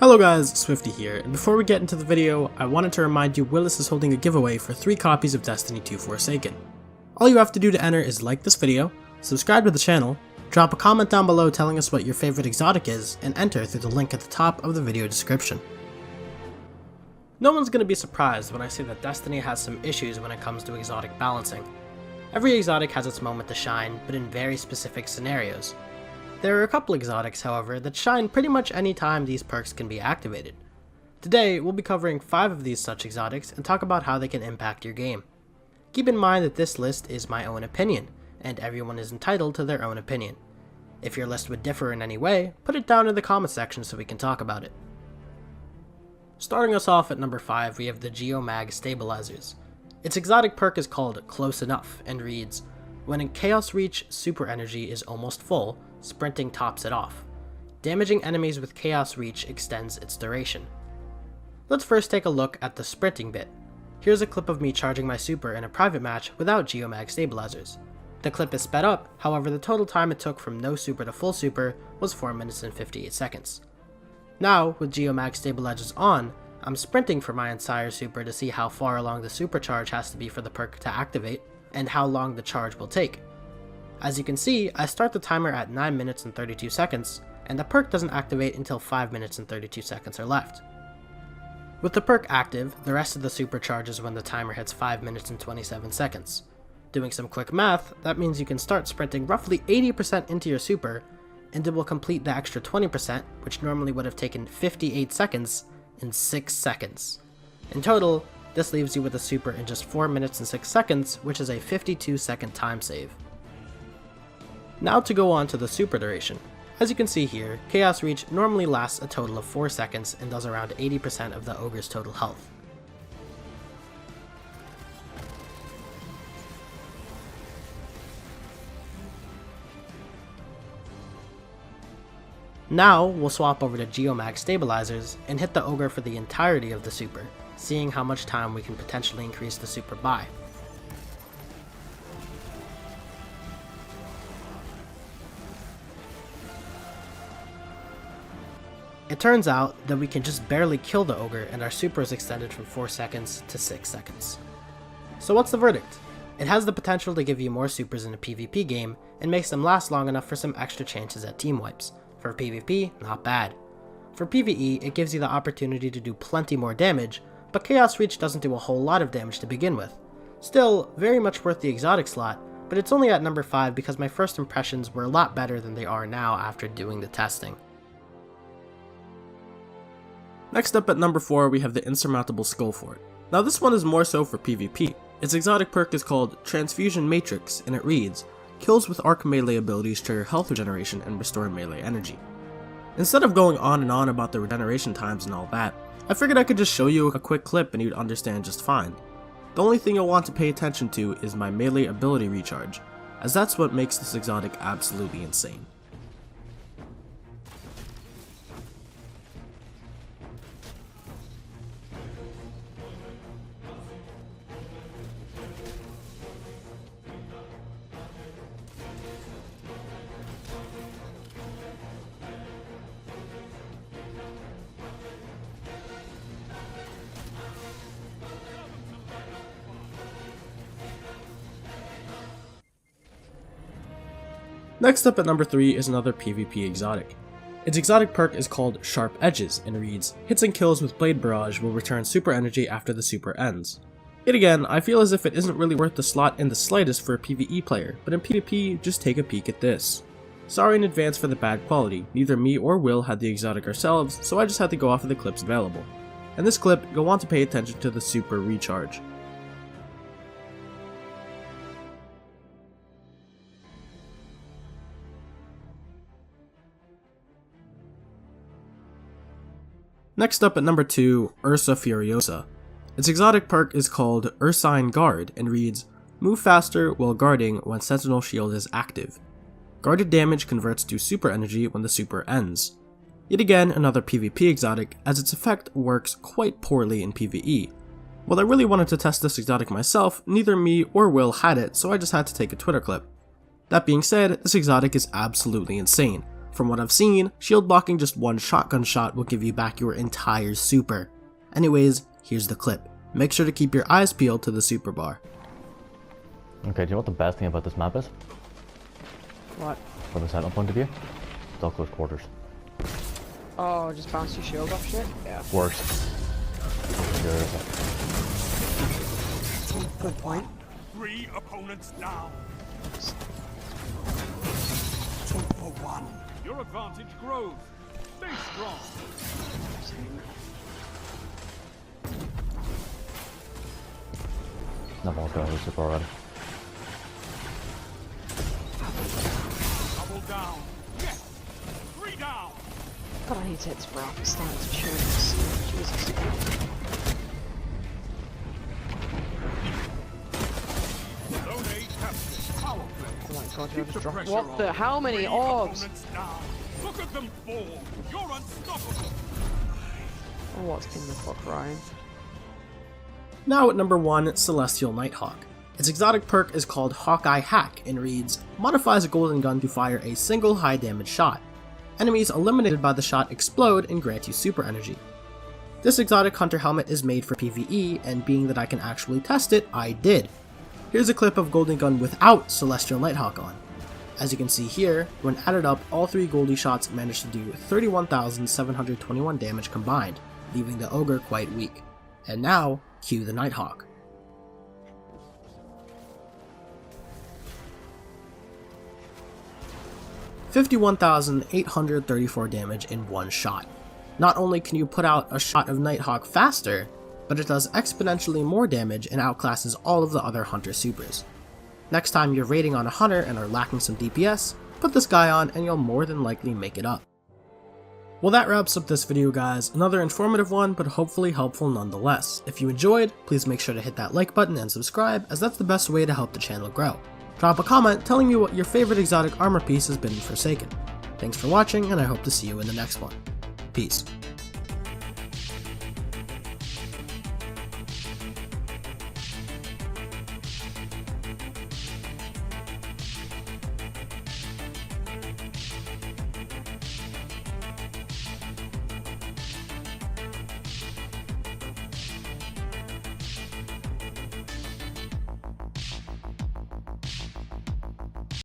Hello guys, Swifty here, and before we get into the video, I wanted to remind you Willis is holding a giveaway for 3 copies of Destiny 2 Forsaken. All you have to do to enter is like this video, subscribe to the channel, drop a comment down below telling us what your favorite exotic is, and enter through the link at the top of the video description. No one's going to be surprised when I say that Destiny has some issues when it comes to exotic balancing. Every exotic has its moment to shine, but in very specific scenarios. There are a couple exotics, however, that shine pretty much any time these perks can be activated. Today, we'll be covering 5 of these such exotics and talk about how they can impact your game. Keep in mind that this list is my own opinion, and everyone is entitled to their own opinion. If your list would differ in any way, put it down in the comment section so we can talk about it. Starting us off at number 5, we have the Geomag Stabilizers. Its exotic perk is called Close Enough and reads, when in Chaos Reach super energy is almost full, sprinting tops it off. Damaging enemies with Chaos Reach extends its duration. Let's first take a look at the sprinting bit. Here's a clip of me charging my super in a private match without Geomag Stabilizers. The clip is sped up, however the total time it took from no super to full super was 4 minutes and 58 seconds. Now, with Geomag Stabilizers on, I'm sprinting for my entire super to see how far along the supercharge has to be for the perk to activate, and how long the charge will take. As you can see, I start the timer at 9 minutes and 32 seconds, and the perk doesn't activate until 5 minutes and 32 seconds are left. With the perk active, the rest of the super charges when the timer hits 5 minutes and 27 seconds. Doing some quick math, that means you can start sprinting roughly 80% into your super, and it will complete the extra 20%, which normally would have taken 58 seconds, in 6 seconds. In total, this leaves you with a super in just 4 minutes and 6 seconds, which is a 52-second time save. Now to go on to the super duration. As you can see here, Chaos Reach normally lasts a total of 4 seconds and does around 80% of the Ogre's total health. Now, we'll swap over to Geomag Stabilizers and hit the Ogre for the entirety of the super, seeing how much time we can potentially increase the super by. It turns out that we can just barely kill the Ogre and our super is extended from 4 seconds to 6 seconds. So what's the verdict? It has the potential to give you more supers in a PvP game and makes them last long enough for some extra chances at team wipes. For PvP, not bad. For PvE, it gives you the opportunity to do plenty more damage, but Chaos Reach doesn't do a whole lot of damage to begin with. Still, very much worth the exotic slot, but it's only at number 5 because my first impressions were a lot better than they are now after doing the testing. Next up at number 4 we have the Insurmountable Skullfort. Now this one is more so for PvP. Its exotic perk is called Transfusion Matrix and it reads, kills with arc melee abilities trigger health regeneration and restore melee energy. Instead of going on and on about the regeneration times and all that, I figured I could just show you a quick clip and you'd understand just fine. The only thing you'll want to pay attention to is my melee ability recharge, as that's what makes this exotic absolutely insane. Next up at number 3 is another PvP exotic. Its exotic perk is called Sharp Edges and reads, hits and kills with Blade Barrage will return super energy after the super ends. Yet again, I feel as if it isn't really worth the slot in the slightest for a PvE player, but in PvP, just take a peek at this. Sorry in advance for the bad quality, neither me or Will had the exotic ourselves, so I just had to go off of the clips available. In this clip, you'll want to pay attention to the super recharge. Next up at number 2, Ursa Furiosa. Its exotic perk is called Ursine Guard and reads, move faster while guarding when Sentinel Shield is active. Guarded damage converts to super energy when the super ends. Yet again, another PvP exotic, as its effect works quite poorly in PvE. While I really wanted to test this exotic myself, neither me or Will had it, so I just had to take a Twitter clip. That being said, this exotic is absolutely insane. From what I've seen, shield blocking just one shotgun shot will give you back your entire super. Anyways, here's the clip. Make sure to keep your eyes peeled to the super bar. Okay, do you know what the best thing about this map is? What? From a setup point of view? It's all close quarters. Oh, just bounce your shield off shit? Yeah. Worse. Good point. 3 opponents down. 2 for 1. Your advantage grows. Stay strong. That one's going to super already. Double down. Yes. 3 down. God, I need to hit this rock stance for sure. Jesus. Zone A captured. Power play. Oh my god, Keep you're the just dropping. pressure What on. the? How many 3 orbs? opponents down. Look at them fall. You're unstoppable. Oh, what's King the fuck, Ryan? Now at number 1, Celestial Nighthawk. Its exotic perk is called Hawkeye Hack and reads, modifies a golden gun to fire a single high damage shot. Enemies eliminated by the shot explode and grant you super energy. This exotic hunter helmet is made for PvE, and being that I can actually test it, I did. Here's a clip of Golden Gun without Celestial Nighthawk on. As you can see here, when added up, all 3 Goldie shots managed to do 31,721 damage combined, leaving the Ogre quite weak. And now, cue the Nighthawk. $51,834 damage in one shot. Not only can you put out a shot of Nighthawk faster, but it does exponentially more damage and outclasses all of the other hunter supers. Next time you're raiding on a hunter and are lacking some DPS, put this guy on and you'll more than likely make it up. Well, that wraps up this video, guys. Another informative one, but hopefully helpful nonetheless. If you enjoyed, please make sure to hit that like button and subscribe, as that's the best way to help the channel grow. Drop a comment telling me what your favorite exotic armor piece has been in Forsaken. Thanks for watching, and I hope to see you in the next one. Peace.